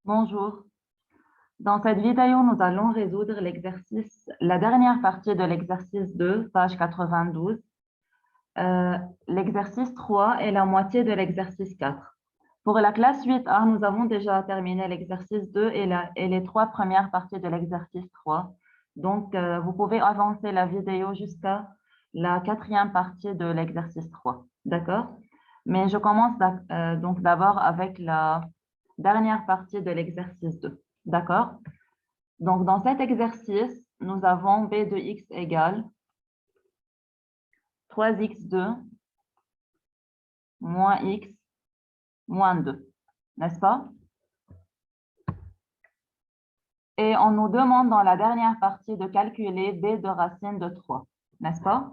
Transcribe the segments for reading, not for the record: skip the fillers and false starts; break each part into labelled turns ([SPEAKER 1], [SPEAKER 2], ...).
[SPEAKER 1] Bonjour. Dans cette vidéo, nous allons résoudre la dernière partie de l'exercice 2, page 92. L'exercice 3 est la moitié de l'exercice 4. Pour la classe 8A, nous avons déjà terminé l'exercice 2 et les trois premières parties de l'exercice 3. Donc, vous pouvez avancer la vidéo jusqu'à la quatrième partie de l'exercice 3. D'accord? Mais je commence donc d'abord avec la dernière partie de l'exercice 2. D'accord? Donc, dans cet exercice, nous avons b de x égale 3x2 moins x moins 2, n'est-ce pas? Et on nous demande dans la dernière partie de calculer b de racine de 3, n'est-ce pas?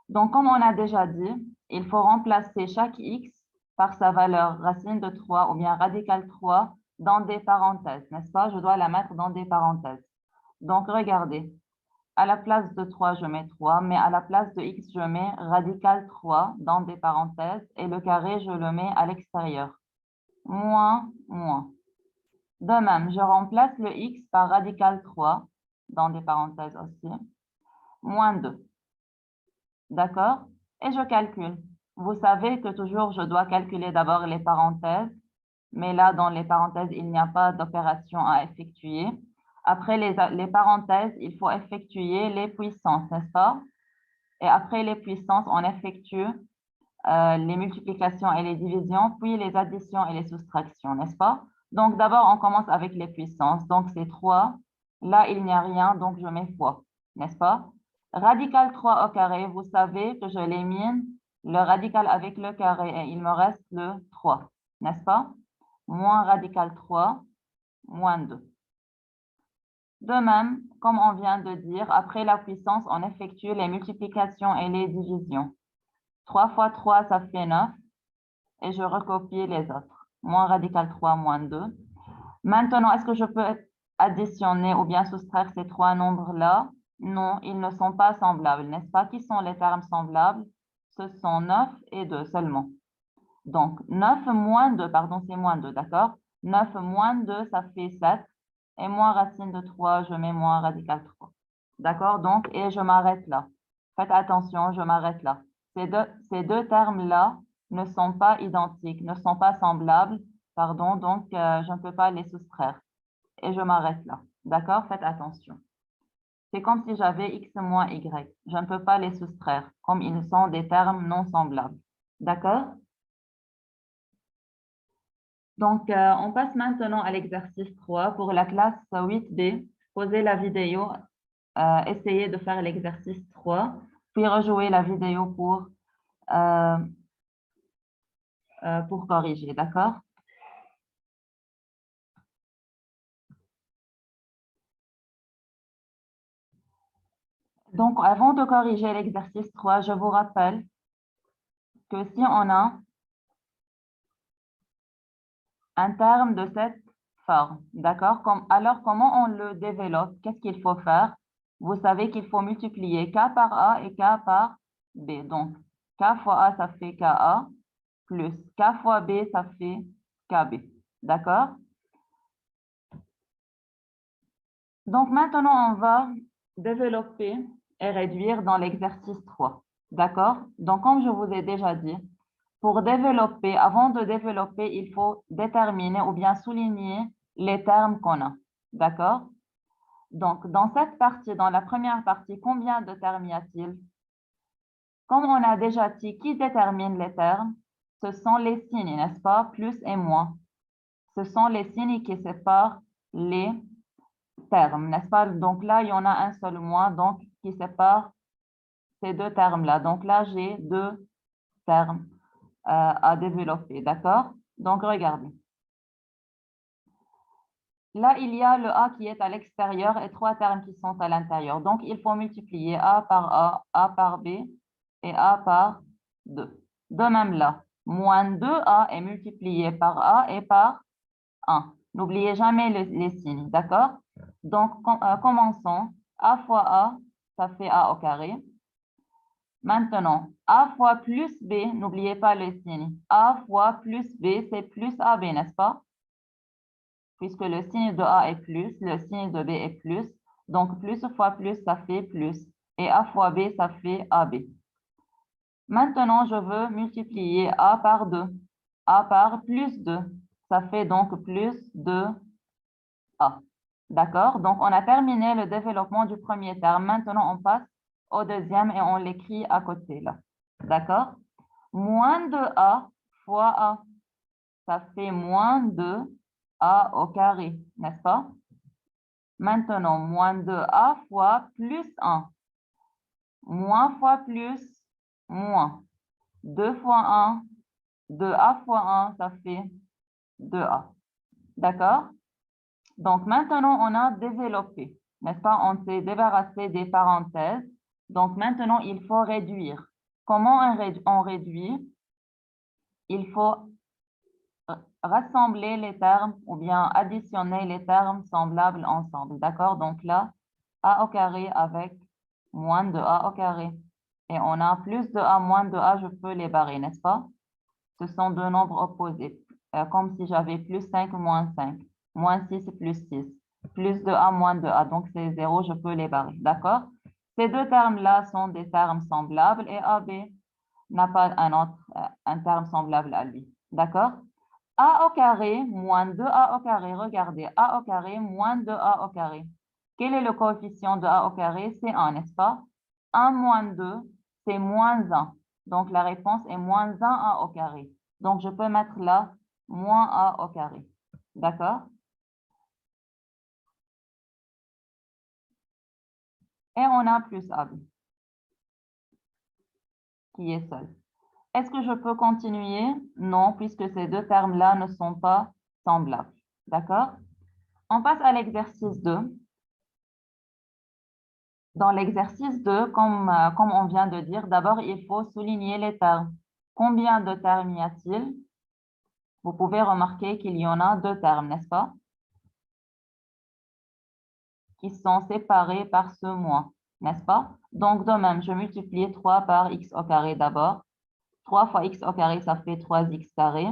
[SPEAKER 1] Donc, comme on a déjà dit, il faut remplacer chaque x par sa valeur racine de 3 ou bien radicale 3 dans des parenthèses, n'est-ce pas? Je dois la mettre dans des parenthèses. Donc, regardez, à la place de 3, je mets 3, mais à la place de x, je mets radical 3 dans des parenthèses et le carré, je le mets à l'extérieur. Moins, moins. De même, je remplace le x par radical 3 dans des parenthèses aussi. Moins 2. D'accord? Et je calcule. Vous savez que toujours, je dois calculer d'abord les parenthèses, mais là, dans les parenthèses, il n'y a pas d'opération à effectuer. Après les parenthèses, il faut effectuer les puissances, n'est-ce pas? Et après les puissances, on effectue les multiplications et les divisions, puis les additions et les soustractions, n'est-ce pas? Donc, d'abord, on commence avec les puissances. Donc, c'est 3. Là, il n'y a rien, donc je mets fois, n'est-ce pas? Radical 3 au carré, vous savez que je l'élimine le radical avec le carré et il me reste le 3, n'est-ce pas? Moins radical 3, moins 2. De même, comme on vient de dire, après la puissance, on effectue les multiplications et les divisions. 3 fois 3, ça fait 9. Et je recopie les autres. Moins radical 3, moins 2. Maintenant, est-ce que je peux additionner ou bien soustraire ces trois nombres-là? Non, ils ne sont pas semblables, n'est-ce pas? Qui sont les termes semblables? Ce sont 9 et 2 seulement. Donc, 9 moins 2, pardon, c'est moins 2, d'accord? 9 moins 2, ça fait 7. Et moins racine de 3, je mets moins radical 3. D'accord? Donc, et je m'arrête là. Faites attention, je m'arrête là. Ces deux termes-là ne sont pas identiques, ne sont pas semblables, pardon, donc je ne peux pas les soustraire. Et je m'arrête là. D'accord? Faites attention. C'est comme si j'avais x moins y. Je ne peux pas les soustraire, comme ils sont des termes non semblables. D'accord? Donc, on passe maintenant à l'exercice 3 pour la classe 8B. Posez la vidéo, essayez de faire l'exercice 3, puis rejouer la vidéo pour corriger, d'accord? Donc, avant de corriger l'exercice 3, je vous rappelle que si on a un terme de cette forme, d'accord? Alors, comment on le développe? Qu'est-ce qu'il faut faire? Vous savez qu'il faut multiplier K par A et K par B. Donc, K fois A, ça fait KA, plus K fois B, ça fait KB. D'accord? Donc, maintenant, on va développer et réduire dans l'exercice 3. D'accord? Donc, comme je vous ai déjà dit, pour développer, avant de développer, il faut déterminer ou bien souligner les termes qu'on a. D'accord? Donc, dans cette partie, dans la première partie, combien de termes y a-t-il? Comme on a déjà dit, qui détermine les termes? Ce sont les signes, n'est-ce pas? Plus et moins. Ce sont les signes qui séparent les termes, n'est-ce pas? Donc là, il y en a un seul moins, donc qui sépare ces deux termes-là. Donc là, j'ai deux termes à développer, d'accord? Donc, regardez. Là, il y a le A qui est à l'extérieur et trois termes qui sont à l'intérieur. Donc, il faut multiplier A par B et A par 2. De même là, moins 2A est multiplié par A et par 1. N'oubliez jamais les signes, d'accord? Donc, commençons. A fois A, ça fait A au carré. Maintenant, A fois plus B, n'oubliez pas le signe. A fois plus B, c'est plus AB, n'est-ce pas? puisque le signe de A est plus, le signe de B est plus. Donc, plus fois plus, ça fait plus. Et A fois B, ça fait AB. Maintenant, je veux multiplier A par 2. A par plus 2. Ça fait donc plus 2A. D'accord? Donc, on a terminé le développement du premier terme. Maintenant, on passe au deuxième et on l'écrit à côté là. D'accord? Moins 2A fois A. Ça fait moins 2A au carré, n'est-ce pas? Maintenant, moins 2A fois plus 1. Moins fois plus, moins. 2 fois 1, 2A fois 1, ça fait 2A. D'accord? Donc, maintenant, on a développé, n'est-ce pas? On s'est débarrassé des parenthèses. Donc, maintenant, il faut réduire. Comment on réduit? Il faut rassembler les termes ou bien additionner les termes semblables ensemble. D'accord? Donc là, A au carré avec moins de A au carré. Et on a plus de A, moins de A, je peux les barrer, n'est-ce pas? Ce sont deux nombres opposés. Comme si j'avais plus 5, moins 5. Moins 6, plus 6. Plus de A, moins de A. Donc, c'est 0, je peux les barrer. D'accord? Ces deux termes-là sont des termes semblables et AB n'a pas un terme semblable à lui. D'accord? A au carré moins 2A au carré. Regardez, A au carré moins 2A au carré. Quel est le coefficient de A au carré? C'est 1, n'est-ce pas? 1 moins 2, c'est moins 1. Donc, la réponse est moins 1A au carré. Donc, je peux mettre là moins A au carré. D'accord? Et on a plus AB, qui est seul. Est-ce que je peux continuer? Non, puisque ces deux termes-là ne sont pas semblables. D'accord? On passe à l'exercice 2. Dans l'exercice 2, comme on vient de dire, d'abord, il faut souligner les termes. Combien de termes y a-t-il? Vous pouvez remarquer qu'il y en a deux termes, n'est-ce pas? Qui sont séparés par ce moins, n'est-ce pas? Donc, de même, je multiplie 3 par x au carré d'abord. 3 fois x au carré, ça fait 3x carré.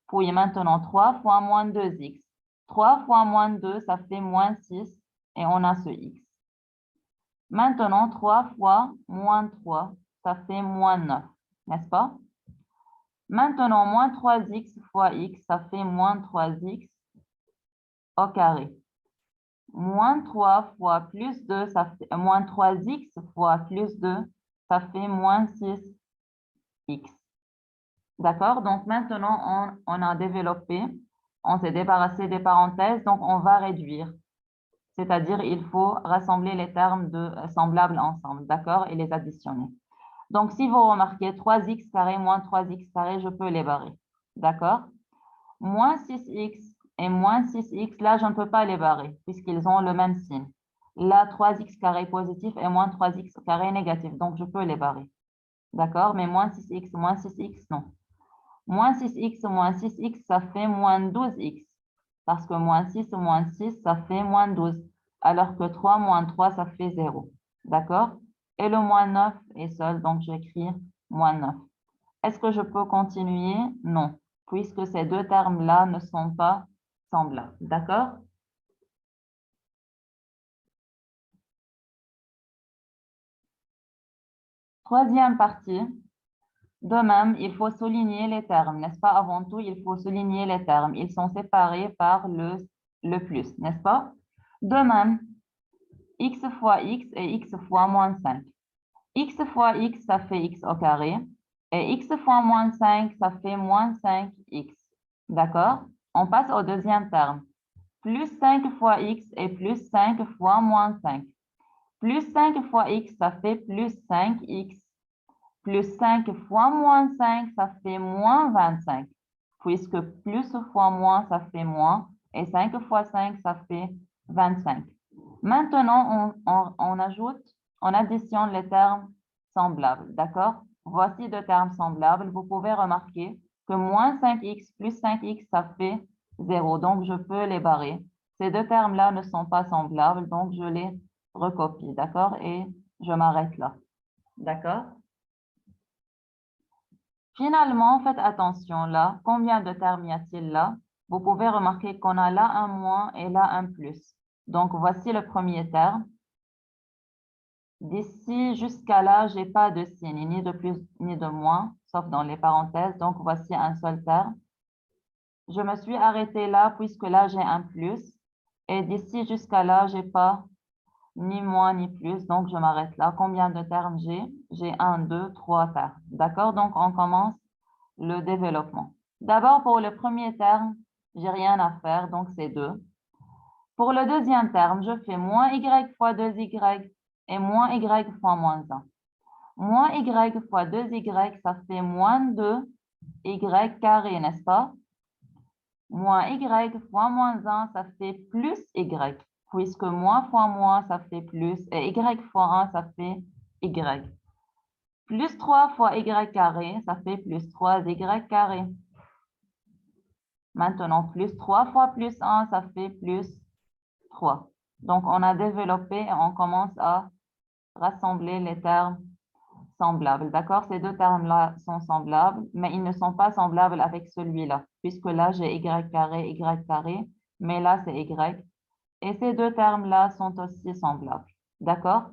[SPEAKER 1] Puis maintenant, 3 fois moins 2x. 3 fois moins 2, ça fait moins 6. Et on a ce x. Maintenant, 3 fois moins 3, ça fait moins 9, n'est-ce pas? Maintenant, moins 3x fois x, ça fait moins 3x au carré. Moins 3 fois plus 2, ça fait moins 3x fois plus 2, ça fait moins 6x. D'accord? Donc, maintenant, on a développé, on s'est débarrassé des parenthèses, donc on va réduire. C'est-à-dire, il faut rassembler les termes semblables ensemble, d'accord? Et les additionner. Donc, si vous remarquez 3x carré moins 3x carré, je peux les barrer. D'accord? Moins 6x et moins 6x, là, je ne peux pas les barrer puisqu'ils ont le même signe. Là, 3x carré positif et moins 3x carré négatif. Donc, je peux les barrer. D'accord? Mais moins 6x, non. Moins 6x, ça fait moins 12x. Parce que moins 6, ça fait moins 12. Alors que 3 moins 3, ça fait 0. D'accord? Et le moins 9 est seul, donc j'écris moins 9. Est-ce que je peux continuer? Non, puisque ces deux termes-là ne sont pas semblables. D'accord? Troisième partie. De même, il faut souligner les termes, n'est-ce pas? Avant tout, il faut souligner les termes. Ils sont séparés par le plus, n'est-ce pas? De même, x fois x et x fois moins 5. X fois x, ça fait x au carré. Et x fois moins 5, ça fait moins 5x. D'accord? On passe au deuxième terme. Plus 5 fois x et plus 5 fois moins 5. Plus 5 fois x, ça fait plus 5x. Plus 5 fois moins 5, ça fait moins 25. Puisque plus fois moins, ça fait moins. Et 5 fois 5, ça fait 25. Maintenant, on additionne les termes semblables. D'accord? Voici deux termes semblables. Vous pouvez remarquer que moins 5x plus 5x, ça fait 0. Donc, je peux les barrer. Ces deux termes-là ne sont pas semblables, donc je les recopie. D'accord? Et je m'arrête là. D'accord? Finalement, faites attention là. Combien de termes y a-t-il là? vous pouvez remarquer qu'on a là un moins et là un plus. Donc, voici le premier terme. D'ici jusqu'à là, je n'ai pas de signe, ni de plus ni de moins, sauf dans les parenthèses. Donc, voici un seul terme. Je me suis arrêtée là, puisque là, j'ai un plus. Et d'ici jusqu'à là, je n'ai pas ni moins ni plus, donc je m'arrête là. Combien de termes j'ai? J'ai 1, 2, 3 termes. D'accord? Donc, on commence le développement. D'abord, pour le premier terme, j'ai rien à faire, donc c'est 2. Pour le deuxième terme, je fais moins y fois 2y et moins y fois moins 1. Moins y fois 2y, ça fait moins 2y carré, n'est-ce pas? Moins y fois moins 1, ça fait plus y, puisque moins fois moins, ça fait plus, et y fois 1, ça fait y. Plus 3 fois y carré, ça fait plus 3y carré. Maintenant, plus 3 fois plus 1, ça fait plus 3. Donc, on a développé et on commence à rassembler les termes semblables. D'accord? Ces deux termes-là sont semblables, mais ils ne sont pas semblables avec celui-là, puisque là, j'ai y carré, mais là, c'est y. Et ces deux termes-là sont aussi semblables. D'accord?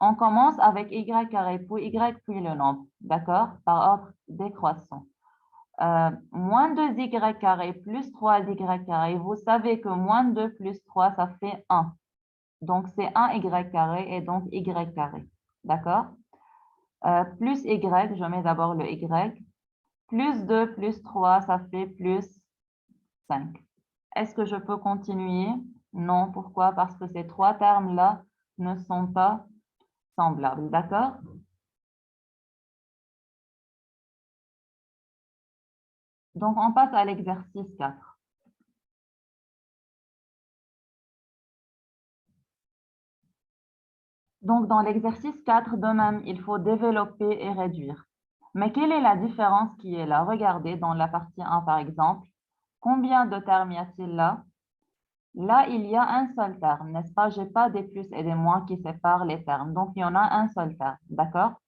[SPEAKER 1] On commence avec y carré, puis y, puis le nombre. D'accord? Par ordre décroissant. Moins 2y carré plus 3y carré, vous savez que moins 2 plus 3, ça fait 1. Donc, c'est 1y carré et donc y carré. D'accord? Plus y, je mets d'abord le y. Plus 2 plus 3, ça fait plus 5. Est-ce que je peux continuer? Non. Pourquoi? Parce que ces trois termes-là ne sont pas semblables. D'accord? Donc, on passe à l'exercice 4. Donc, dans l'exercice 4, de même, il faut développer et réduire. Mais quelle est la différence qui est là? Regardez dans la partie 1, par exemple. Combien de termes y a-t-il là? Là, il y a un seul terme, n'est-ce pas? Je n'ai pas des plus et des moins qui séparent les termes. Donc, il y en a un seul terme, d'accord?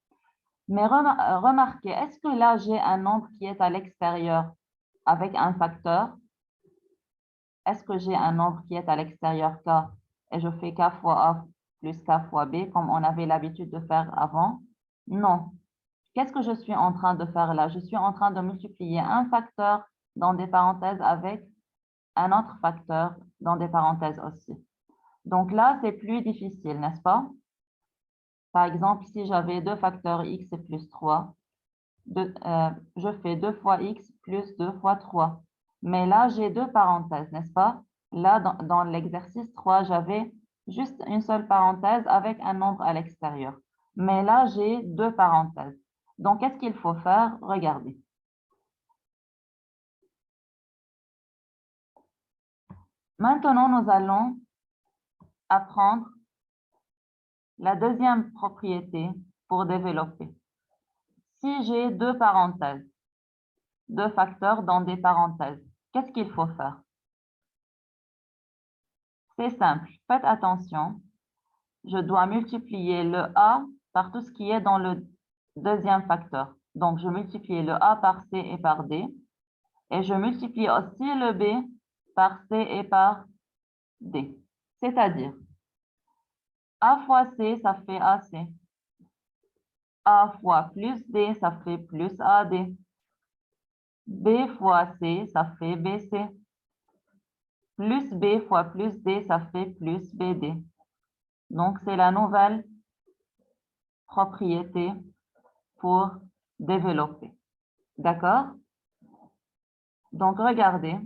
[SPEAKER 1] Mais remarquez, est-ce que là, j'ai un nombre qui est à l'extérieur avec un facteur? Est-ce que j'ai un nombre qui est à l'extérieur K et je fais K fois A plus K fois B comme on avait l'habitude de faire avant? Non. Qu'est-ce que je suis en train de faire là? Je suis en train de multiplier un facteur dans des parenthèses avec un autre facteur dans des parenthèses aussi. Donc là, c'est plus difficile, n'est-ce pas? Par exemple, si j'avais deux facteurs x et plus 3, je fais 2 fois x plus 2 fois 3. Mais là, j'ai deux parenthèses, n'est-ce pas? Là, dans l'exercice 3, j'avais juste une seule parenthèse avec un nombre à l'extérieur. Mais là, j'ai deux parenthèses. Donc, qu'est-ce qu'il faut faire? Regardez. Maintenant, nous allons apprendre la deuxième propriété pour développer. Si j'ai deux parenthèses, deux facteurs dans des parenthèses, qu'est-ce qu'il faut faire? C'est simple, faites attention. Je dois multiplier le A par tout ce qui est dans le deuxième facteur. Donc, je multiplie le A par C et par D. Et je multiplie aussi le B par C et par D. C'est-à-dire, A fois C, ça fait AC. A fois plus D, ça fait plus AD. B fois C, ça fait BC. Plus B fois plus D, ça fait plus BD. Donc, c'est la nouvelle propriété pour développer. D'accord? Donc, regardez.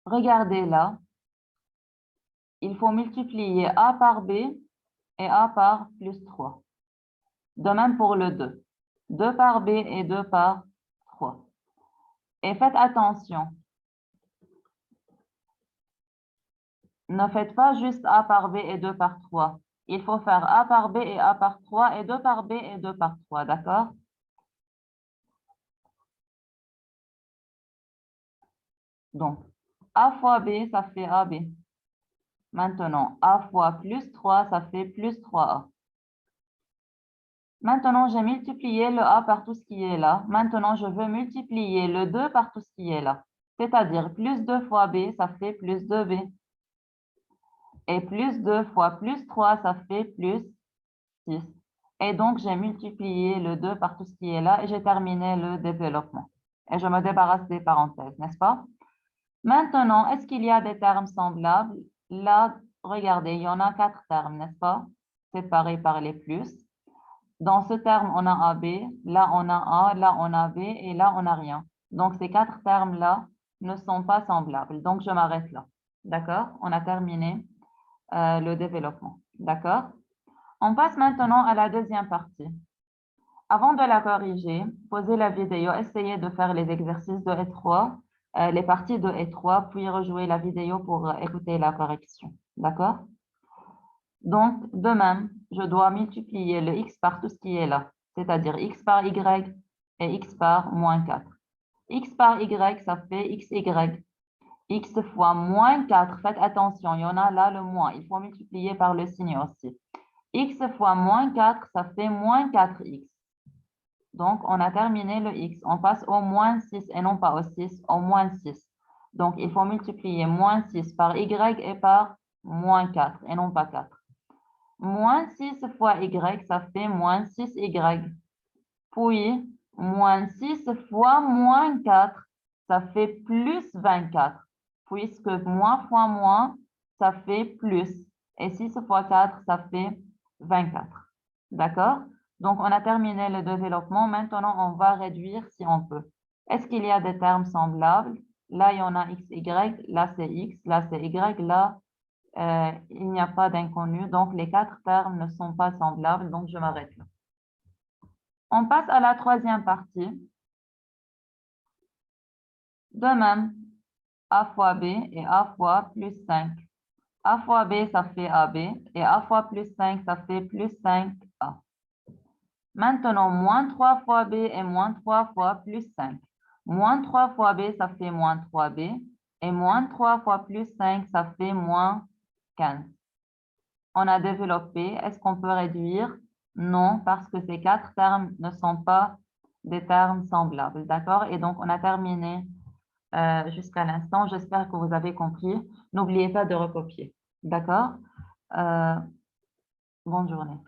[SPEAKER 1] Regardez là. Il faut multiplier A par B et A par plus 3. De même pour le 2. 2 par B et 2 par 3. Et faites attention. Ne faites pas juste A par B et 2 par 3. Il faut faire A par B et A par 3 et 2 par B et 2 par 3. D'accord? Donc, A fois B, ça fait AB. Maintenant, A fois plus 3, ça fait plus 3A. Maintenant, j'ai multiplié le A par tout ce qui est là. Maintenant, je veux multiplier le 2 par tout ce qui est là. C'est-à-dire, plus 2 fois B, ça fait plus 2B. Et plus 2 fois plus 3, ça fait plus 6. Et donc, j'ai multiplié le 2 par tout ce qui est là et j'ai terminé le développement. Et je me débarrasse des parenthèses, n'est-ce pas? Maintenant, est-ce qu'il y a des termes semblables? Là, regardez, il y en a 4 termes, n'est-ce pas? Séparés par les plus. Dans ce terme, on a AB, là on a A, là on a B et là on n'a rien. Donc, ces 4 termes-là ne sont pas semblables. Donc, je m'arrête là. D'accord? On a terminé le développement. D'accord? On passe maintenant à la deuxième partie. Avant de la corriger, posez la vidéo, essayez de faire les exercices 2 et 3, les parties 2 et 3, puis rejouer la vidéo pour écouter la correction. D'accord? Donc, de même, je dois multiplier le x par tout ce qui est là, c'est-à-dire x par y et x par moins 4. X par y, ça fait xy. X fois moins 4, faites attention, il y en a là le moins, il faut multiplier par le signe aussi. X fois moins 4, ça fait moins 4x. Donc, on a terminé le x. On passe au moins 6 et non pas au 6, au moins 6. Donc, il faut multiplier moins 6 par y et par moins 4 et non pas 4. Moins 6 fois y, ça fait moins 6y. Puis, moins 6 fois moins 4, ça fait plus 24. Puisque moins fois moins, ça fait plus. Et 6 fois 4, ça fait 24. D'accord? Donc, on a terminé le développement. Maintenant, on va réduire si on peut. Est-ce qu'il y a des termes semblables? Là, il y en a x, y. Là, c'est x. Là, c'est y. Là, il n'y a pas d'inconnu. Donc, les 4 termes ne sont pas semblables. Donc, je m'arrête là. On passe à la troisième partie. De même, a fois b et a fois plus 5. A fois b, ça fait ab. Et a fois plus 5, ça fait plus 5a. Maintenant, moins 3 fois b et moins 3 fois plus 5. Moins 3 fois b, ça fait moins 3b. Et moins 3 fois plus 5, ça fait moins 15. On a développé. Est-ce qu'on peut réduire? Non, parce que ces 4 termes ne sont pas des termes semblables. D'accord? Et donc, on a terminé jusqu'à l'instant. J'espère que vous avez compris. N'oubliez pas de recopier. D'accord? Bonne journée.